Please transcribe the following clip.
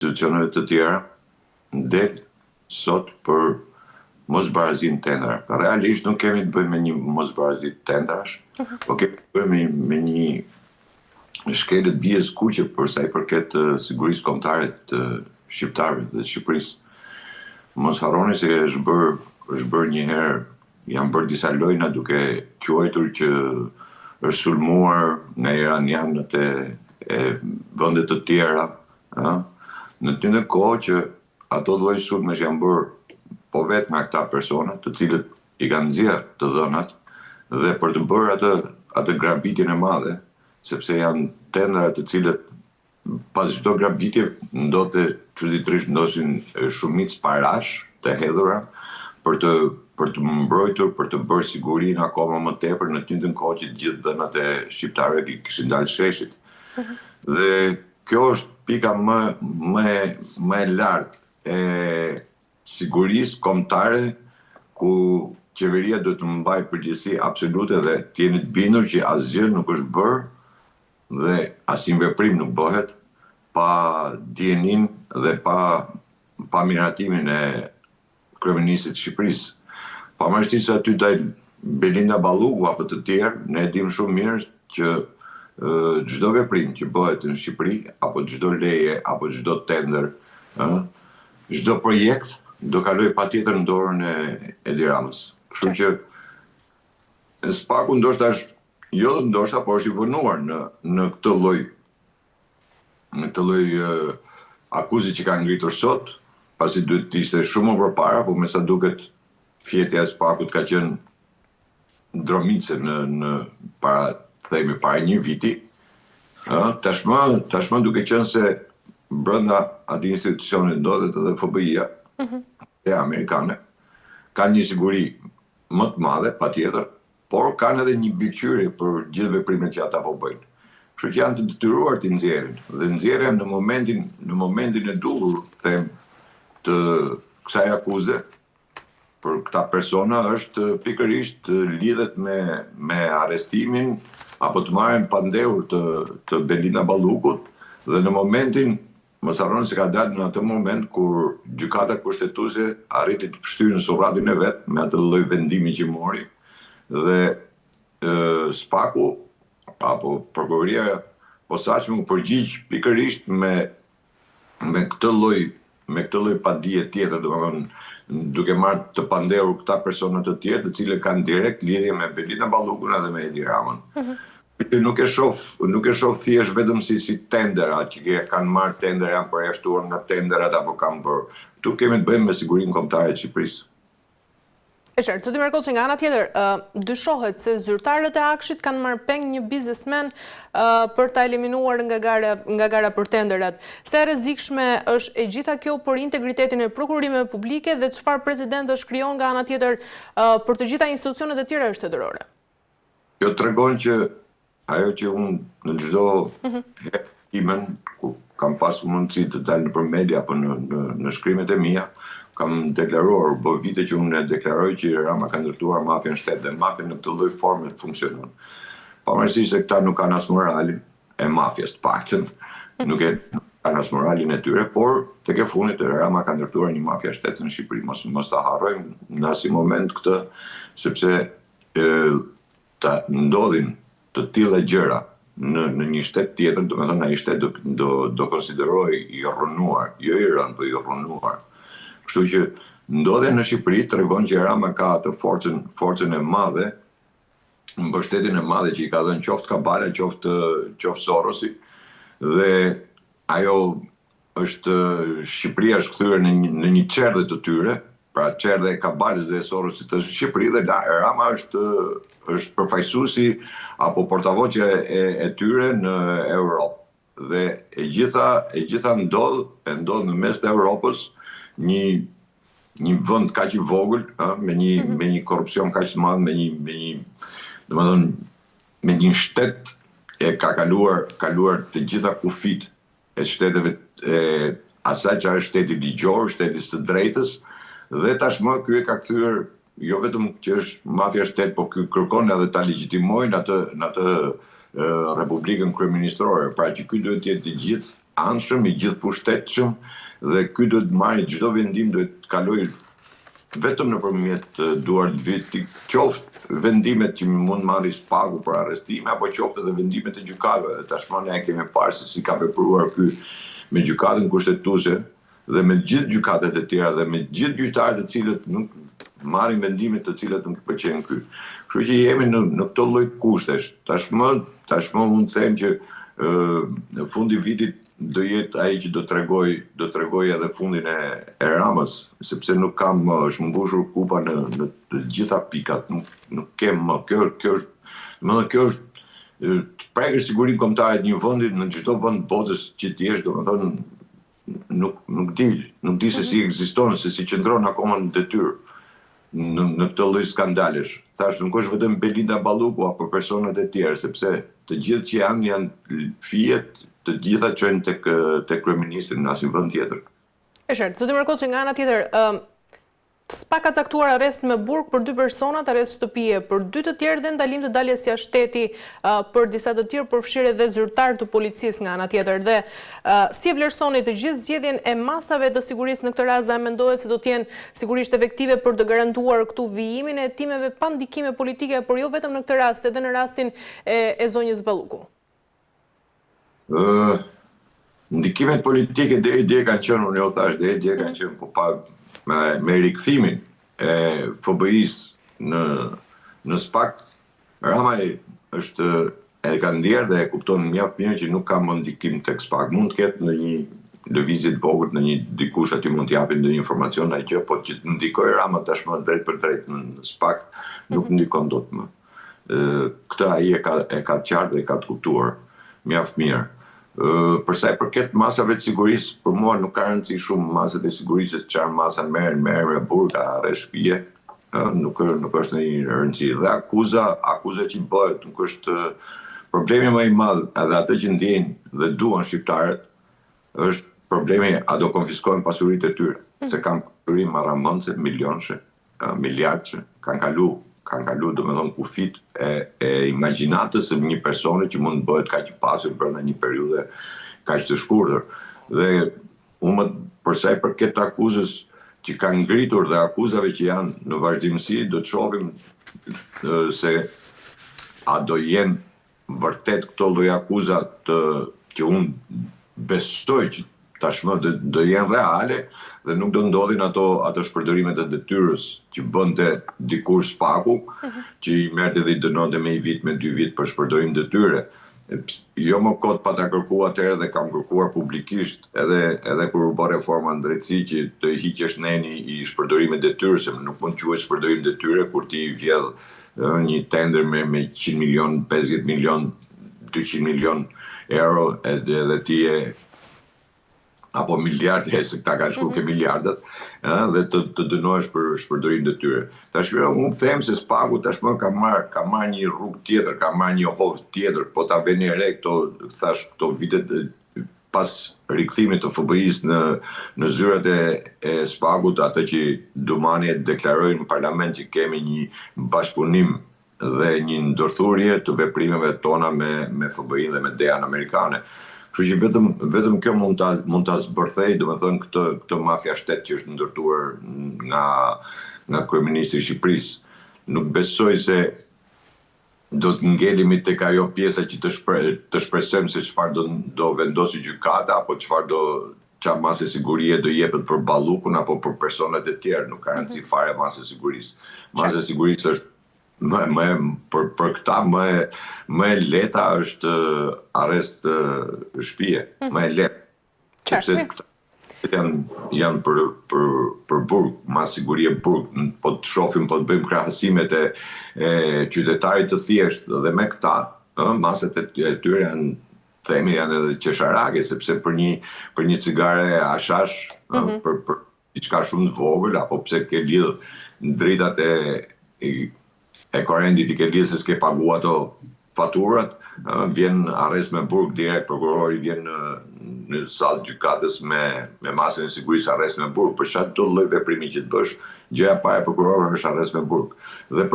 institucioneve të tjera del sot për mosbarazin tendra. Realisht nuk kemi të bëjmë me një mosbarazi tendrash, po kemi të bëjmë me një shkelët bie skuqe për sa i përket sigurisë kombëtare të shqiptarëve dhe të Shqipërisë. Mos harroni se është bërë një herë, janë bërë disa lojna duke quajtur që është sulmuar nga iranianët e vende të tjera, në të njëjtën kohë që ato lloj sulmesh janë bërë po vetë nga këta persona, të cilët i kanë nxjerrë të dhënat dhe për të bërë atë grabitjen e madhe, sepse janë tendra të cilët pas çdo grabitje ndodhte çuditërisht ndoshin shumicë parash të hedhura për të mbrojtur, për të bërë sigurinë akoma më tepër, në të njëjtën kohë që të gjithë dhënat e shqiptarëve kishin dalë sheshit. Dhe kjo është pika më e lartë e sigurisë kombëtare ku qeveria do të mbajë përgjegjësi absolute dhe të jeni të bindur që asgjë nuk është bërë dhe asnjë veprim nuk bëhet pa dijenin dhe pa miratimin e kryeministit të Shqipërisë. Pavarësisht se aty dal Belinda Balluku apo të tjerë, ne e dimë shumë mirë që çdo veprim që bëhet në Shqipëri, apo çdo leje, apo çdo tender, çdo projekt do kaloj patjetër në dorën e Edi Ramës. Kështu që Spaku ndoshta është, jo ndoshta, por është i vënuar në këtë lloj akuzi që ka ngritur sot, pasi duhet të ishte shumë më përpara, por me sa duket fjetja e Spakut ka qenë ndromice në para një viti. Tashmë duke qenë se brenda atij institucioni ndodhet edhe FBI-a e amerikane, kanë një siguri më të madhe, patjetër, por kanë edhe një mbikëqyrje për gjithë veprimet që ata po bëjnë. Kështu që janë të detyruar të nxjerrin. Dhe nxjerrja në momentin e duhur, them, të kësaj akuze për këta persona është pikërisht lidhet me arrestimin apo të marrjen pa ndehur të Belinda Ballukut dhe në momentin, mos harroni se ka dalë në atë moment kur gjykata kushtetuese arriti të pështyjë në surratin e vet me atë lloj vendimi që mori dhe Spaku apo prokuroria posaçme u përgjigj pikërisht me këtë lloj padije tjetër, domethënë duke marrë të pandehur këta persona të tjerë, të cilët kanë direkt lidhje me Belinda Ballukun edhe me Edi Ramën. Nuk e shoh thjesht vetëm si tendera, që kanë marrë tender, janë përjashtuar nga tenderat apo kanë bërë. Tu kemi të bëjmë me sigurinë kombëtare të Shqipërisë. E qartë, zoti Merkolçi, nga ana tjetër, dyshohet se zyrtarët e Akshit kanë marrë peng një biznesmen për ta eliminuar nga gara për tenderat. Sa e rrezikshme është e gjitha kjo për integritetin e prokurimeve publike dhe çfarë precedent krijon nga ana tjetër për të gjitha institucionet e tjera shtetërore? Kjo tregon që ajo që unë në çdo hekimen ku kam pasur mundësi të dal nëpër media apo në shkrimet e mia, kam deklaruar, bë vite që unë deklaroj që Rama ka ndërtuar mafia në shtet dhe mafia në këtë lloj forme funksionon. Pavarësisht se këta nuk kanë as moralin e mafjes, të paktën, nuk kanë as moralin e tyre, por tek e fundit Rama ka ndërtuar një mafia shtetë në Shqipëri. Mos ta harrojmë në asnjë moment këtë, sepse ta ndodhin të tilla gjëra në një shtet tjetër, domethënë ai shtet do konsiderohej i rrënuar, jo i rënë, po i rrënuar. Kështu që ndodhja në Shqipëri tregon që Rama ka atë forcën e madhe, mbështetjen e madhe që i ka dhënë qoftë Kabala, qoftë Sorosi, dhe ajo Shqipëria është kthyer në një çerdhe të tyre, pra çerdhe e Kabalës dhe e Sorosit të Shqipëri, dhe Rama është përfaqësuesi apo portavoce e tyre në Europë. Dhe e gjitha ndodh në mes të Europës, një vend kaq i vogël, me një korrupsion kaq të madh, me një shtet e ka kaluar të gjitha kufit e shteteve e asaj që është shteti ligjor, shteti së drejtës, dhe tashmë ky e ka kthyer jo vetëm që është mafia shtet, po ky kërkon edhe ta legjitimojnë në atë Republikën kryeministrore, pra që ky duhet të jetë i gjithë anshëm, i gjithë pushtetshëm, dhe ky duhet marrë çdo vendim, duhet kaloj vetëm nëpërmjet duart vitit, qoftë vendimet që mund marrë spagu për arrestime, apo qoftë edhe vendimet e gjykatave. Tashmë ne kemi parë se si ka vepruar ky me gjykatën kushtetuese dhe me gjithë gjykatet e tjera dhe me gjithë gjyqtarët të cilët nuk marrin vendime të cilat nuk pëlqejnë ky. Kështu që jemi në këto lloj kushtesh. Tashmë mund të them që në fundi vitit do jetë ai që do tregoj edhe fundin e Ramës, sepse nuk kam është mbushur kupa në të gjitha pikat, nuk kem më. Kjo është të prekësh sigurinë kombëtare të një vendi në çdo vend botës që ti jesh, domethënë nuk di se si ekziston, se si qëndron akoma në detyrë në këtë lloj skandalesh. Tash nuk është vetëm Belinda Balluku apo personat e tjerë, sepse të gjithë që janë fijet, të gjitha çojnë tek kryeministri në asnjë vend tjetër. E qartë, zoti Markoçi, nga ana tjetër, s'pa ka caktuar arrest me burg për 2 personat, arrest shtëpie për 2 të tjerë dhe ndalim të daljes jashtë shteti për disa të tjerë, përfshirë edhe zyrtar të policisë nga ana tjetër. Dhe si e vlerësoni të gjithë zgjedhjen e masave të sigurisë në këtë rast, dhe mendohet se do të jenë sigurisht efektive për të garantuar këtu vijimin e hetimeve pa ndikime politike, por jo vetëm në këtë rast, edhe në rastin e zonjës Balluku? Ndikimet politike deri dje kanë qenë, unë jo thash deri dje kanë qenë, po pa me rikthimin e FBI-s në SPAK, Rama është e ka ndjerë dhe e kupton mjaft mirë që nuk ka më ndikim tek SPAK. Mund të ketë në një lëvizje të vogël, në një dikush aty mund t'japin ndonjë informacion ai gjë, po që të ndikoj Rama tashmë drejt për drejt në SPAK nuk ndikon dot më. Këtë ai e ka qartë dhe e ka të kuptuar mjaft mirë. Përsa i përket masave të sigurisë, për mua nuk ka rëndësi shumë masat e sigurisë, çfarë masa merren me burga, arrest shtëpie, nuk është në një rëndësi. Dhe akuza që bëhet, nuk është problemi më i madh, edhe atë që ndjejnë dhe duan shqiptarët, është problemi a do konfiskohen pasuritë e tyre, se kanë pasuri marramëndse, milionëshe, miliardëshe, kanë kalu domethënë kufit e imagjinatës së një personi që mund bëhet kaq i pasur brenda një periudhe kaq të shkurtër. Dhe unë përsa i përket akuzës që kanë ngritur dhe akuzave që janë në vazhdimësi, do të shohim se a do jenë vërtet këto lloj akuza që unë besoj që tashmë do jenë reale dhe nuk do ndodhin ato shpërdorimet e detyrës që bënte dikur SPAK-u, që i merrte dhe i dënonte me 1 vit, me 2 vit për shpërdorim detyre. Jo më kot pa ta kërkuar atëherë dhe kam kërkuar publikisht edhe kur u bë reforma në drejtësi që të hiqesh neni i shpërdorimit detyrës, se nuk mund quhet shpërdorim detyre kur ti vjedh një tender me 100 milion, 50 milion, 200 milion euro edhe ti apo miliardë, se këta kanë shkuar ke miliardat, dhe të dënohesh për shpërdorim detyre. Tashmë unë them se SPAK-u tashmë ka marrë një rrugë tjetër, ka marrë një hovë tjetër, po ta veni re këto vitet pas rikthimit të FBI-s në zyrat e SPAK-ut, atë që Dumani deklaroi në parlament që kemi një bashkëpunim dhe një ndërthurje të veprimeve tona me FBI dhe me DEA-n amerikane. Kështu që vetëm kjo mund ta zbërthej, domethënë këtë mafia shtet që është ndërtuar nga kryeministri i Shqipërisë. Nuk besoj se do të ngelemi tek ajo pjesa që të shpresojmë se çfarë do vendosë gjykata apo çfarë masë sigurie do jepet për Ballukun apo për personat e tjerë, nuk ka rëndësi fare masë sigurisë. Masë sigurisë është për këta më e leta është arrest shtëpie, më e lehtë. Sepse këta janë për burg, mas sigurie burg, po të shohim, po të bëjmë krahasimet e qytetarit të thjeshtë dhe me këta, masat e tyre janë edhe qesharake, sepse për një cigare hashash, për diçka shumë të vogël, apo pse ke lidh dritat e korrendit i ke lidh se s'ke pagu ato faturat, vjen arrest me burg direkt, prokurori vjen në sallë gjykatës me masën e sigurisë arrest me burg, për çdo lloj veprimi që të bësh, gjëja e parë e prokurorit është arrest me burg. Dhe